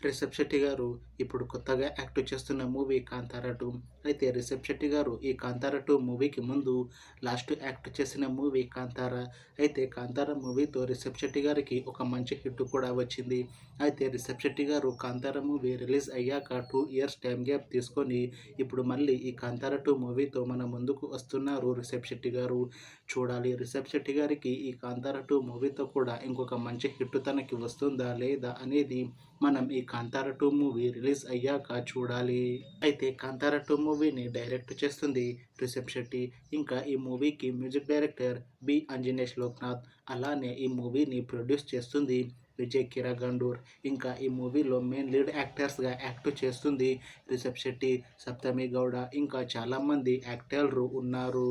రిషబ్ శెట్టి గారు ఇప్పుడు కొత్తగా యాక్ట్ చేస్తున్న మూవీ 'కాంతార 2'. అయితే రిషబ్ శెట్టి గారు ఈ 'కాంతార 2' మూవీకి ముందు లాస్ట్ యాక్ట్ చేసిన మూవీ 'కాంతార'. అయితే 'కాంతార' మూవీతో రిషబ్ శెట్టి గారికి ఒక మంచి హిట్ కూడా వచ్చింది. అయితే రిషబ్ శెట్టి గారు 'కాంతార' మూవీ రిలీజ్ అయ్యాక 2 ఇయర్స్ టైం గ్యాప్ తీసుకొని ఇప్పుడు మళ్ళీ ఈ 'కాంతార 2' మూవీతో మన ముందుకు వస్తున్నారు రిషబ్ శెట్టి గారు. చూడాలి రిషబ్ శెట్టి గారికి ఈ 'కాంతార 2' మూవీతో కూడా ఇంకొక మంచి హిట్ తనకి వస్తుందా లేదా అనేది మనం ఈ 'కాంతార 2' మూవీ రిలీజ్ అయ్యాక చూడాలి. అయితే 'కాంతార 2' మూవీని డైరెక్ట్ చేస్తుంది రిషబ్ శెట్టి. ఇంకా ఈ మూవీకి మ్యూజిక్ డైరెక్టర్ బి. అంజనేష్ లోక్నాథ్. అలానే ఈ మూవీని ప్రొడ్యూస్ చేస్తుంది విజయ్ కిరగండూర్. ఇంకా ఈ మూవీలో మెయిన్ లీడ్ యాక్టర్స్గా యాక్ట్ చేస్తుంది రిషబ్ శెట్టి, సప్తమి గౌడ, ఇంకా చాలామంది యాక్టర్లు ఉన్నారు.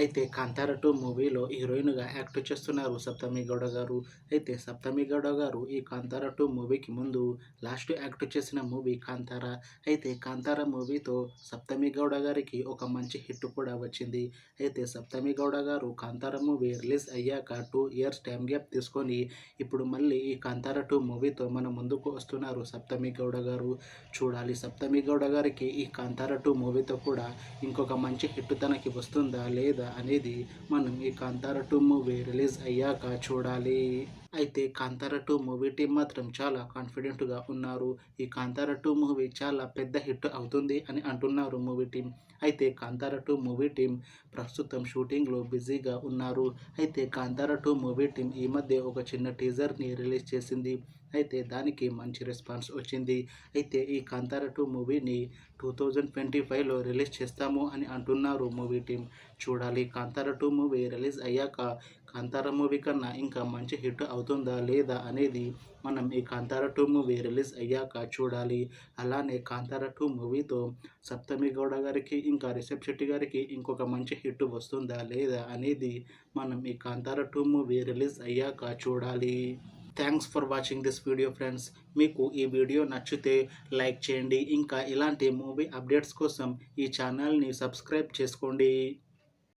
అయితే 'కాంతార 2' మూవీలో హీరోయిన్గా యాక్ట్ చేస్తున్నారు సప్తమి గౌడ గారు. అయితే సప్తమి గౌడ గారు ఈ 'కాంతార 2' మూవీకి ముందు లాస్ట్ యాక్ట్ చేసిన మూవీ 'కాంతార'. అయితే 'కాంతార' మూవీతో సప్తమి గౌడ గారికి ఒక మంచి హిట్ కూడా వచ్చింది. అయితే సప్తమి గౌడ గారు 'కాంతార' మూవీ రిలీజ్ అయ్యాక 2 ఇయర్స్ టైం గ్యాప్ తీసుకొని ఇప్పుడు మళ్ళీ ఈ 'కాంతార 2' మూవీతో మన ముందుకు వస్తున్నారు సప్తమి గౌడ గారు. చూడాలి సప్తమి గౌడ గారికి ఈ 'కాంతార 2' మూవీతో కూడా ఇంకొక మంచి హిట్ తనకి వస్తుందా లేదా అనేది మనం ఈ 'కాంతార 2' మూవీ రిలీజ్ అయ్యాక చూడాలి. అయితే 'కాంతార 2' మూవీ టీం మాత్రం చాలా కాన్ఫిడెంట్గా ఉన్నారు. ఈ 'కాంతార 2' మూవీ చాలా పెద్ద హిట్ అవుతుంది అని అంటున్నారు మూవీ టీం. అయితే 'కాంతార 2' మూవీ టీం ప్రస్తుతం షూటింగ్లో బిజీగా ఉన్నారు. అయితే 'కాంతార 2' మూవీ టీం ఈ మధ్య ఒక చిన్న టీజర్ని రిలీజ్ చేసింది. అయితే దానికి మంచి రెస్పాన్స్ వచ్చింది. అయితే ఈ 'కాంతార 2' మూవీని 2025లో రిలీజ్ చేస్తాము అని అంటున్నారు మూవీ టీం. చూడాలి 'కాంతార 2' మూవీ రిలీజ్ అయ్యాక 'కాంతార' మూవీ కన్నా ఇంకా మంచి హిట్ అవుతుందా లేదా అనేది మనం ఈ 'కాంతార 2' మూవీ రిలీజ్ అయ్యాక చూడాలి. అలానే 'కాంతార 2' మూవీతో సప్తమి గౌడ గారికి ఇంకా రిషబ్ శెట్టి గారికి ఇంకొక మంచి హిట్ వస్తుందా లేదా అనేది మనం ఈ 'కాంతార 2' మూవీ రిలీజ్ అయ్యాక చూడాలి. Thanks for watching this video friends. మీకు ఈ వీడియో నచ్చితే లైక్ చేయండి. ఇంకా ఇలాంటి మూవీ అప్డేట్స్ కోసం ఈ ఛానల్ని సబ్స్క్రైబ్ చేసుకోండి.